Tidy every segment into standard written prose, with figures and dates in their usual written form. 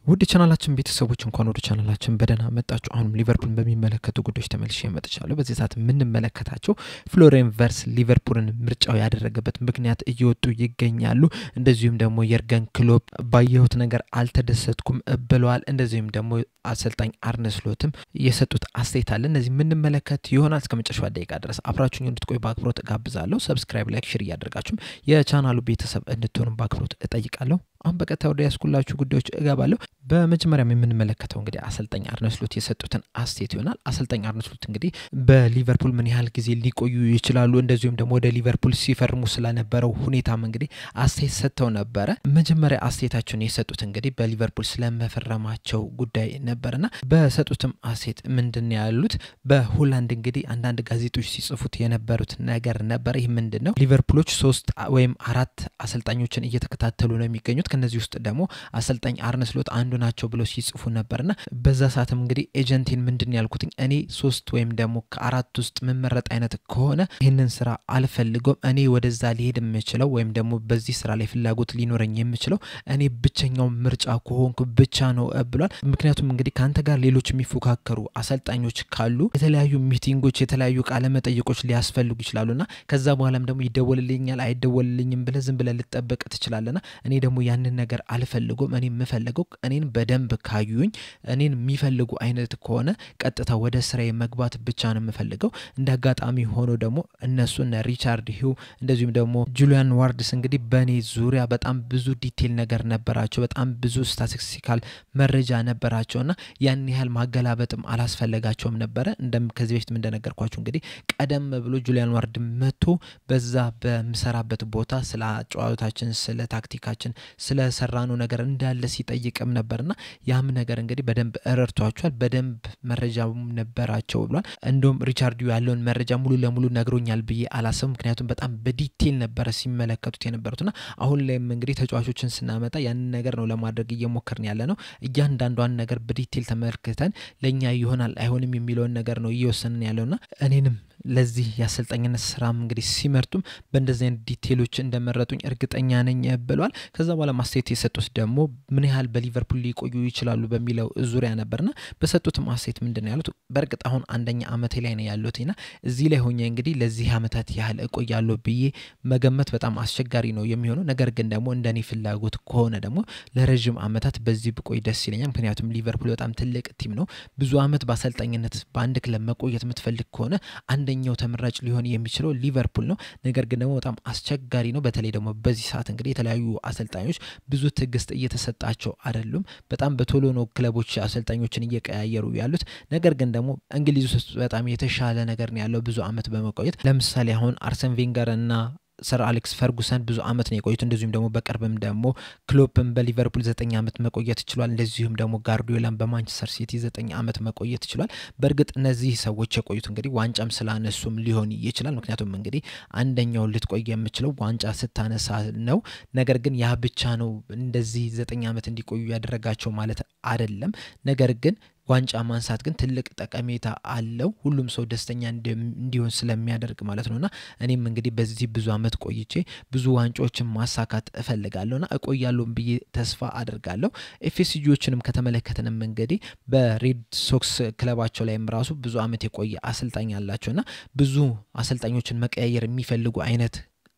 ውድ ቻናላችን ቤተሰቦች እንኳን ወደ ቻናላችን በደና መጣችሁ። አሁን ሊቨርፑልን በሚመለከቱ ጉዳዮች ተመልሼ መጥቻለሁ። በዚህ ሰዓት የምንመለከታቸው ፍሎሪያን ቨርትዝ ሊቨርፑልን ምርጫው ያደረገበት ምክንያት እየወጡ ይገኛሉ። እንደዚሁም ደግሞ የርገን ክሎፕ ባየሁት ነገር አልተደሰትኩም ብለዋል። እንደዚሁም ደግሞ አሰልጣኝ አርነ ስሎትም የሰጡት አስተያየት አለ። እነዚህ የምንመለከት ይሆናል። እስከ መጨረሻው ደቂቃ ድረስ አብራችሁኝ እንድትቆዩ በአክብሮት ጋብዛለሁ። ሰብስክራይብ፣ ላይክ፣ ሼር እያደረጋችሁም የቻናሉ ቤተሰብ እንድትሆኑ በአክብሮት እጠይቃለሁ። አሁን በቀጥታ ወደ ያስኩላችሁ ጉዳዮች እገባለሁ። በመጀመሪያም የምንመለከተው እንግዲህ አሰልጣኝ አርነ ስሎት የሰጡትን አስተያየት ይሆናል። አሰልጣኝ አርነ ስሎት እንግዲህ በሊቨርፑል ምን ያህል ጊዜ ሊቆዩ ይችላሉ እንደዚሁም ደግሞ ወደ ሊቨርፑል ሲፈርሙ ስለነበረው ሁኔታም እንግዲህ አስተያየት ሰጥተው ነበረ። መጀመሪያ አስተያየታቸውን የሰጡት እንግዲህ በሊቨርፑል ስለመፈረማቸው ጉዳይ ነበርና በሰጡትም አስተያየት ምንድን ያሉት በሆላንድ እንግዲህ አንዳንድ ጋዜጦች ሲጽፉት የነበሩት ነገር ነበር። ይህ ምንድነው? ሊቨርፑሎች 3 ወይም 4 አሰልጣኞችን እየተከታተሉ ነው የሚገኙት። ከነዚህ ውስጥ ደግሞ አሰልጣኝ አርነ ስሎት አንዱ ናቸው ብሎ ሲጽፉ ነበርና በዛ ሰዓትም እንግዲህ ኤጀንቲን ምንድን ያልኩትኝ እኔ 3 ወይም ደግሞ ከ4 ውስጥ መመረጥ አይነት ከሆነ ይሄንን ስራ አልፈልገውም። እኔ ወደዛ ሊሄድ የምችለው ወይም ደግሞ በዚህ ስራ ላይ ፍላጎት ሊኖረኝ የምችለው እኔ ብቸኛው ምርጫ ከሆንኩ ብቻ ነው ብሏል። ምክንያቱም እንግዲህ ካንተ ጋር ሌሎች የሚፎካከሩ አሰልጣኞች ካሉ የተለያዩ ሚቲንጎች የተለያዩ ቃለ መጠይቆች ሊያስፈልጉ ይችላሉና ከዛ በኋላም ደግሞ ይደወልልኛል አይደወልልኝም ብለ ዝም ብለ ልጠበቅ ትችላለና እኔ ደግሞ ያንን ነገር አልፈልገውም። እኔ የምፈልገው እኔን በደንብ ካዩኝ እኔን የሚፈልጉ አይነት ከሆነ ቀጥታ ወደ ስራዬ መግባት ብቻ ነው የምፈልገው። እንደጋጣሚ ሆኖ ደግሞ እነሱና ሪቻርድ ሂው እንደዚሁም ደግሞ ጁሊያን ዋርድስ እንግዲህ በኔ ዙሪያ በጣም ብዙ ዲቴል ነገር ነበራቸው። በጣም ብዙ ስታቲስቲካል መረጃ ነበራቸውና ያን ያህል ማገላበጥም አላስፈልጋቸውም ነበር። ከዚህ በፊት እንደነገርኳችሁ እንግዲህ ቀደም ብሎ ጁሊያን ዋርድ መጥቶ በዛ በመሰራበት ቦታ ስለ አጫዋታችን ስለ ታክቲካችን ስለ ሰራኑ ነገር እንዳለ ሲጠይቅም ነበርና ያም ነገር እንግዲህ በደንብ እረርቷቸዋል። በደንብ መረጃው ነበራቸው ብሏል። እንደውም ሪቻርድ ያለውን መረጃ ሙሉ ለሙሉ ነግሮኛል ብዬ አላሰብም። ምክንያቱም በጣም በዲቴል ነበር ሲመለከቱት የነበሩትና አሁን ላይም እንግዲህ ተጫዋቾችን ስናመጣ ያን ነገር ነው ለማድረግ እየሞከርን ያለነው። እያንዳንዷን ነገር በዲቴል ተመልክተን ለኛ ይሆናል አይሆንም የሚለውን ነገር ነው እየወሰንን ያለውና እኔንም ለዚህ ያሰልጣኝነት ስራም እንግዲህ ሲመርጡም በእንደዚህ አይነት ዲቴሎች እንደመረጡኝ እርግጠኛ ነኝ ብለዋል። ከዛ በኋላ ማስተያየት የሰጡት ደግሞ ምን ያህል በሊቨርፑል ሊቆዩ ይችላሉ በሚለው ዙሪያ ነበርና በሰጡት ማስተያየት ምንድነው ያሉት? በርግጥ አሁን አንደኛ አመቴ ላይ ነው ያለሁትና እዚህ ላይ ሆኜ እንግዲህ ለዚህ አመታት ያህል እቆያለሁ ብዬ መገመት በጣም አስቸጋሪ ነው የሚሆነው። ነገር ግን ደግሞ እንደኔ ፍላጎት ከሆነ ደግሞ ለረጅም አመታት በዚህ ብቆይ ደስ ይለኛል። ምክንያቱም ሊቨርፑል በጣም ትልቅ ቲም ነው። ብዙ አመት በአሰልጣኝነት በአንድ ክለብ መቆየት የምትፈልግ ከሆነ አንደኛው ተመራጭ ሊሆን የሚችለው ሊቨርፑል ነው። ነገር ግን ደግሞ በጣም አስቸጋሪ ነው። በተለይ ደግሞ በዚህ ሰዓት እንግዲህ የተለያዩ አሰልጣኞች ብዙ ትግስት እየተሰጣቸው አይደሉም። በጣም በቶሎ ነው ክለቦች አሰልጣኞችን እየቀያየሩ ያሉት። ነገር ግን ደግሞ እንግሊዝ ውስጥ በጣም የተሻለ ነገር ነው ያለው ብዙ አመት በመቆየት። ለምሳሌ አሁን አርሰን ቬንገር እና ሰር አሌክስ ፈርጉሰን ብዙ አመት ነው የቆዩት። እንደዚሁም ደግሞ በቅርብም ደግሞ ክሎፕም በሊቨርፑል 9 አመት መቆየት ይችላል። እንደዚሁም ደግሞ ጋርዲዮላም በማንቸስተር ሲቲ 9 አመት መቆየት ይችላል። በርግጥ እነዚህ ሰዎች የቆዩት እንግዲህ ዋንጫም ስላነሱም ሊሆን ይችላል። ምክንያቱም እንግዲህ አንደኛው ልትቆይ የምችለው ዋንጫ ስታነሳ ነው። ነገር ግን ያ ብቻ ነው እንደዚህ 9 አመት እንዲቆዩ ያደረጋቸው ማለት አይደለም። ነገር ግን ዋንጫ ማንሳት ግን ትልቅ ጠቀሜታ አለው። ሁሉም ሰው ደስተኛ እንዲሆን ስለሚያደርግ ማለት ነውና እኔም እንግዲህ በዚህ ብዙ አመት ቆይቼ ብዙ ዋንጫዎችን ማሳካት እፈልጋለሁና እቆያለሁ ብዬ ተስፋ አደርጋለሁ። ኤፍኤስጂዎችንም ከተመለከተንም እንግዲህ በሬድ ሶክስ ክለባቸው ላይም ራሱ ብዙ አመት የቆየ አሰልጣኝ አላቸውና ብዙ አሰልጣኞችን መቀያየር የሚፈልጉ አይነት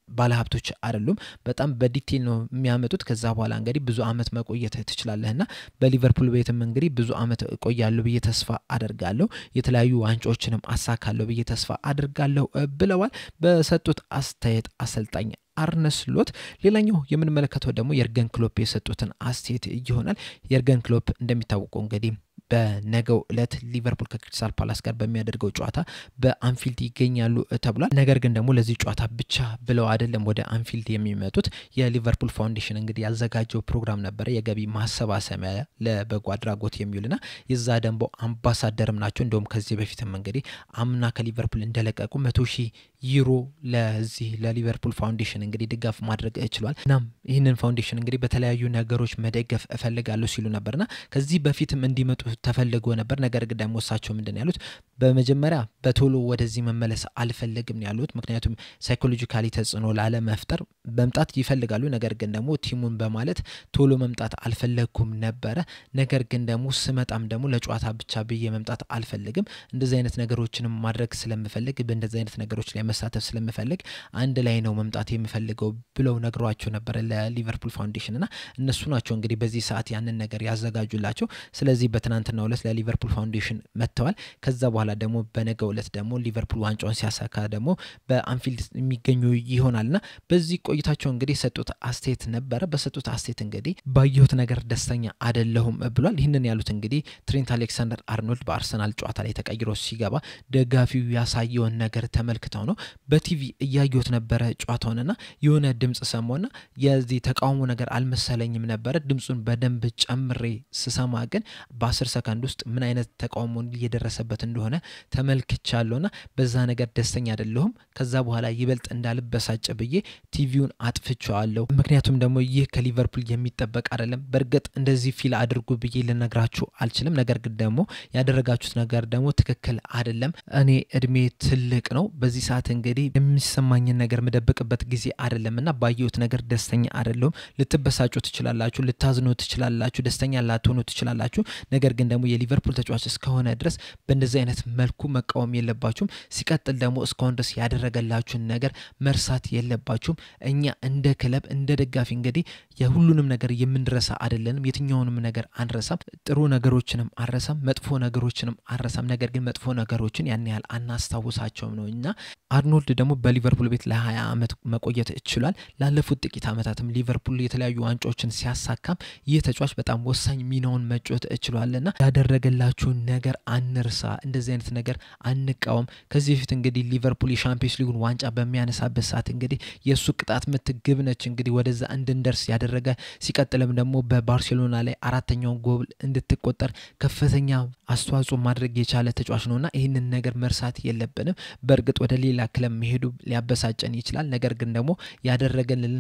ባለሀብቶች አይደሉም። በጣም በዲቴል ነው የሚያመጡት። ከዛ በኋላ እንግዲህ ብዙ አመት መቆየት ትችላለህና በሊቨርፑል ቤትም እንግዲህ ብዙ አመት እቆያለሁ ብዬ ተስፋ አደርጋለሁ። የተለያዩ ዋንጫዎችንም አሳካለሁ ብዬ ተስፋ አደርጋለሁ ብለዋል በሰጡት አስተያየት አሰልጣኝ አርነ ስሎት። ሌላኛው የምንመለከተው ደግሞ የርገን ክሎፕ የሰጡትን አስተያየት ይሆናል። የርገን ክሎፕ እንደሚታወቀው እንግዲህ በነገው እለት ሊቨርፑል ከክሪስታል ፓላስ ጋር በሚያደርገው ጨዋታ በአንፊልድ ይገኛሉ ተብሏል። ነገር ግን ደግሞ ለዚህ ጨዋታ ብቻ ብለው አይደለም ወደ አንፊልድ የሚመጡት። የሊቨርፑል ፋውንዴሽን እንግዲህ ያዘጋጀው ፕሮግራም ነበር የገቢ ማሰባሰቢያ ለበጎ አድራጎት የሚውልና የዛ ደግሞ አምባሳደርም ናቸው። እንደውም ከዚህ በፊትም እንግዲህ አምና ከሊቨርፑል እንደለቀቁ 100,000 ዩሮ ለዚህ ለሊቨርፑል ፋውንዴሽን እንግዲህ ድጋፍ ማድረግ ችሏል። እናም ይህንን ፋውንዴሽን እንግዲህ በተለያዩ ነገሮች መደገፍ እፈልጋለሁ ሲሉ ነበርና ከዚህ በፊትም እንዲመጡ ተፈልጎ ነበር። ነገር ግን ደግሞ እሳቸው ምንድነው ያሉት? በመጀመሪያ በቶሎ ወደዚህ መመለስ አልፈልግም ያሉት። ምክንያቱም ሳይኮሎጂካሊ ተጽዕኖ ላለ መፍጠር መምጣት ይፈልጋሉ። ነገር ግን ደግሞ ቲሙን በማለት ቶሎ መምጣት አልፈለኩም ነበረ። ነገር ግን ደግሞ ስመጣም ደግሞ ለጨዋታ ብቻ ብዬ መምጣት አልፈልግም። እንደዚህ አይነት ነገሮችንም ማድረግ ስለምፈልግ በእንደዚህ አይነት ነገሮች ላይ መሳተፍ ስለምፈልግ አንድ ላይ ነው መምጣት የምፈልገው ብለው ነግሯቸው ነበር ለሊቨርፑል ፋውንዴሽን እና እነሱ ናቸው እንግዲህ በዚህ ሰዓት ያንን ነገር ያዘጋጁላቸው። ስለዚህ በትናንትናው ዕለት ለሊቨርፑል ፋውንዴሽን መጥተዋል። ከዛ በኋላ ደግሞ በነገው ዕለት ደግሞ ሊቨርፑል ዋንጫውን ሲያሳካ ደግሞ በአንፊልድ የሚገኙ ይሆናልና በዚህ ቆይታቸው እንግዲህ ሰጡት አስተያየት ነበረ። በሰጡት አስተያየት እንግዲህ ባየሁት ነገር ደስተኛ አይደለሁም ብሏል። ይህንን ያሉት እንግዲህ ትሬንት አሌክሳንደር አርኖልድ በአርሰናል ጨዋታ ላይ ተቀይሮ ሲገባ ደጋፊው ያሳየውን ነገር ተመልክተው ነው። በቲቪ እያየሁት ነበረ ጨዋታውንና የሆነ ድምጽ ሰማውና የዚህ ተቃውሞ ነገር አልመሰለኝም ነበረ። ድምጹን በደንብ ጨምሬ ስሰማ ግን በ10 ሰከንድ ውስጥ ምን አይነት ተቃውሞ እየደረሰበት እንደሆነ ተመልክቻለሁና በዛ ነገር ደስተኛ አይደለሁም። ከዛ በኋላ ይበልጥ እንዳልበሳጭ ብዬ ቲቪውን አጥፍቼዋለሁ። ምክንያቱም ደግሞ ይህ ከሊቨርፑል የሚጠበቅ አይደለም። በርግጥ እንደዚህ ፊል አድርጉ ብዬ ልነግራችሁ አልችልም። ነገር ግን ደግሞ ያደረጋችሁት ነገር ደግሞ ትክክል አይደለም። እኔ እድሜ ትልቅ ነው። በዚህ ሰዓት እንግዲህ የሚሰማኝን ነገር መደበቅበት ጊዜ አይደለምና ባየሁት ነገር ደስተኛ አይደለሁም። ልትበሳጩ ትችላላችሁ፣ ልታዝኑ ትችላላችሁ፣ ደስተኛ ላትሆኑ ትችላላችሁ። ነገር ግን ደግሞ የሊቨርፑል ተጫዋች እስከሆነ ድረስ በእንደዚህ አይነት መልኩ መቃወም የለባችሁም። ሲቀጥል ደግሞ እስካሁን ድረስ ያደረገላችሁን ነገር መርሳት የለባችሁም። እኛ እንደ ክለብ እንደ ደጋፊ እንግዲህ የሁሉንም ነገር የምንረሳ አይደለንም። የትኛውንም ነገር አንረሳም። ጥሩ ነገሮችንም አንረሳም፣ መጥፎ ነገሮችንም አንረሳም። ነገር ግን መጥፎ ነገሮችን ያን ያህል አናስታውሳቸውም ነውና አርኖልድ ደግሞ በሊቨርፑል ቤት ለ20 ዓመት መቆየት ይችላል። ላለፉት ጥቂት ዓመታትም ሊቨርፑል የተለያዩ ዋንጫዎችን ሲያሳካም ይህ ተጫዋች በጣም ወሳኝ ሚናውን መጫወት ይችላልና ያደረገላችሁን ነገር አንርሳ፣ እንደዚህ አይነት ነገር አንቃወም። ከዚህ በፊት እንግዲህ ሊቨርፑል የሻምፒዮንስ ሊጉን ዋንጫ በሚያነሳበት ሰዓት እንግዲህ የሱ ቅጣት ምት ግብ ነች እንግዲህ ወደዛ እንድንደርስ ያደረገ። ሲቀጥልም ደግሞ በባርሴሎና ላይ አራተኛውን ጎል እንድትቆጠር ከፍተኛ አስተዋጽኦ ማድረግ የቻለ ተጫዋች ነውና ይህንን ነገር መርሳት የለብንም። በእርግጥ ወደ ሌላ ክለብ መሄዱ ሊያበሳጨን ይችላል። ነገር ግን ደግሞ ያደረገልን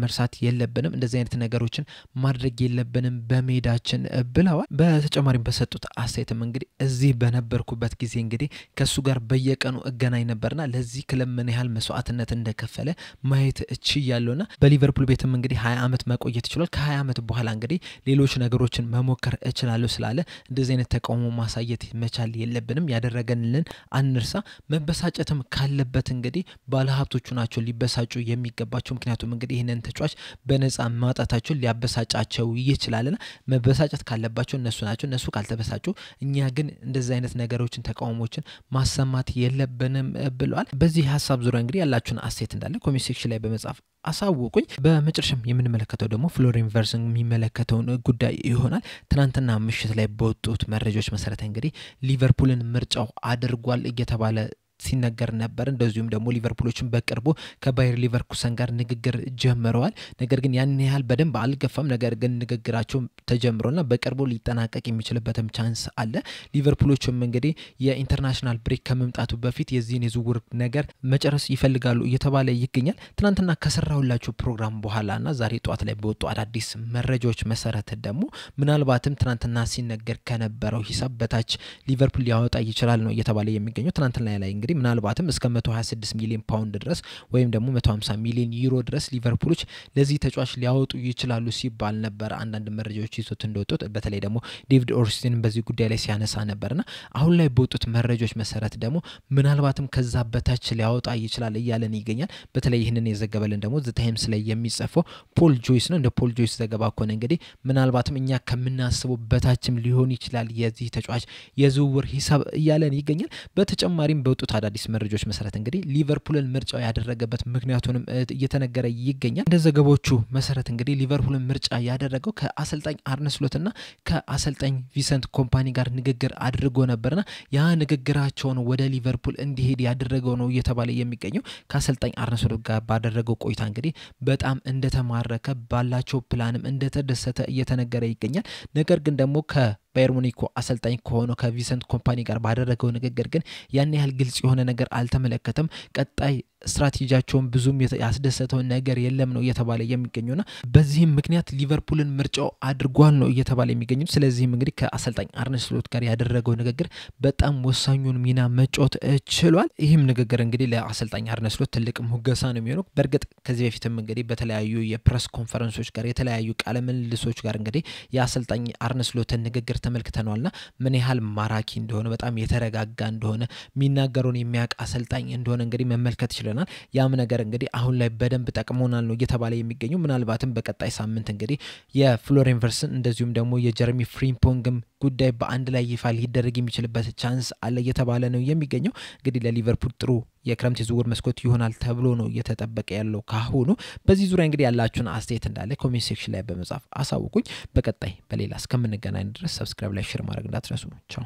መርሳት የለብንም። እንደዚህ አይነት ነገሮችን ማድረግ የለብንም በሜዳችን ብለዋል። በተጨማሪም በሰጡት አስተያየትም እንግዲህ እዚህ በነበርኩበት ጊዜ እንግዲህ ከሱ ጋር በየቀኑ እገናኝ ነበርና ለዚህ ክለብ ምን ያህል መስዋዕትነት እንደከፈለ ማየት እችላለሁና በሊቨርፑል ቤትም እንግዲህ 20 ዓመት መቆየት ይችላል። ከ20 ዓመት በኋላ እንግዲህ ሌሎች ነገሮችን መሞከር እችላለሁ ስላለ እንደዚህ አይነት ተቃውሞ ማሳየት መቻል የለብንም። ያደረገልን አንርሳ። መበሳጨትም ካለበት እንግዲህ ባለሀብቶቹ ናቸው ሊበሳጩ የሚገባቸው። ምክንያቱም እንግዲህ ይህንን ተጫዋች በነፃ ማውጣታቸው ሊያበሳጫቸው ይችላልና መበሳጨት ካለባቸው እነሱ ናቸው። እነሱ ካልተበሳጩ እኛ ግን እንደዚህ አይነት ነገሮችን ተቃውሞችን ማሰማት የለብንም ብለዋል። በዚህ ሀሳብ ዙሪያ እንግዲህ ያላችሁን አስተያየት እንዳለ ኮሜንት ሴክሽን ላይ በመጻፍ አሳውቁኝ። በመጨረሻም የምንመለከተው ደግሞ ፍሎሪያን ቨርትዝን የሚመለከተውን ጉዳይ ይሆናል። ትናንትና ምሽት ላይ በወጡት መረጃዎች መሰረት እንግዲህ ሊቨርፑልን ምርጫው አድርጓል እየተባለ ሲነገር ነበር። እንደዚሁም ደግሞ ሊቨርፑሎችን በቅርቡ ከባየር ሊቨርኩሰን ጋር ንግግር ጀምረዋል። ነገር ግን ያን ያህል በደንብ አልገፋም። ነገር ግን ንግግራቸው ተጀምሮና በቅርቡ ሊጠናቀቅ የሚችልበትም ቻንስ አለ። ሊቨርፑሎችም እንግዲህ የኢንተርናሽናል ብሬክ ከመምጣቱ በፊት የዚህን የዝውውር ነገር መጨረስ ይፈልጋሉ እየተባለ ይገኛል። ትናንትና ከሰራሁላችሁ ፕሮግራም በኋላና ዛሬ ጧት ላይ በወጡ አዳዲስ መረጃዎች መሰረት ደግሞ ምናልባትም ትናንትና ሲነገር ከነበረው ሂሳብ በታች ሊቨርፑል ሊያወጣ ይችላል ነው እየተባለ የሚገኘው። ትናንትና ላይ እንግዲህ ምናልባትም እስከ 126 ሚሊዮን ፓውንድ ድረስ ወይም ደግሞ 150 ሚሊዮን ዩሮ ድረስ ሊቨርፑሎች ለዚህ ተጫዋች ሊያወጡ ይችላሉ ሲባል ነበር። አንዳንድ መረጃዎች ይዞት እንደወጡት በተለይ ደግሞ ዴቪድ ኦርንስቲን በዚህ ጉዳይ ላይ ሲያነሳ ነበርና አሁን ላይ በወጡት መረጃዎች መሰረት ደግሞ ምናልባትም ከዛ በታች ሊያወጣ ይችላል እያለን ይገኛል። በተለይ ይህንን የዘገበልን ደግሞ ዘ ታይምስ ላይ የሚጽፈው ፖል ጆይስ ነው። እንደ ፖል ጆይስ ዘገባ ከሆነ እንግዲህ ምናልባትም እኛ ከምናስበው በታችም ሊሆን ይችላል የዚህ ተጫዋች የዝውውር ሂሳብ እያለን ይገኛል። በተጨማሪም በወጡት አዳዲስ መረጃዎች መሰረት እንግዲህ ሊቨርፑልን ምርጫው ያደረገበት ምክንያቱንም እየተነገረ ይገኛል። እንደ ዘገባዎቹ መሰረት እንግዲህ ሊቨርፑልን ምርጫ ያደረገው ከአሰልጣኝ አርነ ስሎትና ከአሰልጣኝ ቪንሰንት ኮምፓኒ ጋር ንግግር አድርጎ ነበርና ያ ንግግራቸውን ወደ ሊቨርፑል እንዲሄድ ያደረገው ነው እየተባለ የሚገኘው። ከአሰልጣኝ አርነ ስሎት ጋር ባደረገው ቆይታ እንግዲህ በጣም እንደተማረከ ባላቸው ፕላንም እንደተደሰተ እየተነገረ ይገኛል። ነገር ግን ደግሞ ባየር ሙኒክ አሰልጣኝ ከሆነው ከቪንሰንት ኮምፓኒ ጋር ባደረገው ንግግር ግን ያን ያህል ግልጽ የሆነ ነገር አልተመለከተም። ቀጣይ ስትራቴጂያቸውን ብዙም ያስደሰተው ነገር የለም ነው እየተባለ የሚገኘውና በዚህም ምክንያት ሊቨርፑልን ምርጫው አድርጓል ነው እየተባለ የሚገኘው። ስለዚህም እንግዲህ ከአሰልጣኝ አርነ ስሎት ጋር ያደረገው ንግግር በጣም ወሳኙን ሚና መጫወት ችሏል። ይህም ንግግር እንግዲህ ለአሰልጣኝ አርነ ስሎት ትልቅ ሙገሳ ነው የሚሆነው። በርግጥ ከዚህ በፊትም እንግዲህ በተለያዩ የፕሬስ ኮንፈረንሶች ጋር የተለያዩ ቃለ ምልልሶች ጋር እንግዲህ የአሰልጣኝ አርነ ስሎትን ንግግር ተመልክተናልና ምን ያህል ማራኪ እንደሆነ በጣም የተረጋጋ እንደሆነ የሚናገሩን የሚያውቅ አሰልጣኝ እንደሆነ እንግዲህ መመልከት ይችላል። ያም ነገር እንግዲህ አሁን ላይ በደንብ ተጠቅሞናል ነው እየተባለ የሚገኘው። ምናልባትም በቀጣይ ሳምንት እንግዲህ የፍሎሪያን ቨርስን እንደዚሁም ደግሞ የጀረሚ ፍሪምፖንግም ጉዳይ በአንድ ላይ ይፋ ሊደረግ የሚችልበት ቻንስ አለ እየተባለ ነው የሚገኘው። እንግዲህ ለሊቨርፑል ጥሩ የክረምት የዝውውር መስኮት ይሆናል ተብሎ ነው እየተጠበቀ ያለው ካሁኑ። በዚህ ዙሪያ እንግዲህ ያላችሁን አስተያየት እንዳለ ኮሜንት ሴክሽን ላይ በመጻፍ አሳውቁኝ። በቀጣይ በሌላ እስከምንገናኝ ድረስ ሰብስክራይብ ላይ ሼር ማድረግ እንዳትረሱ። ቻው።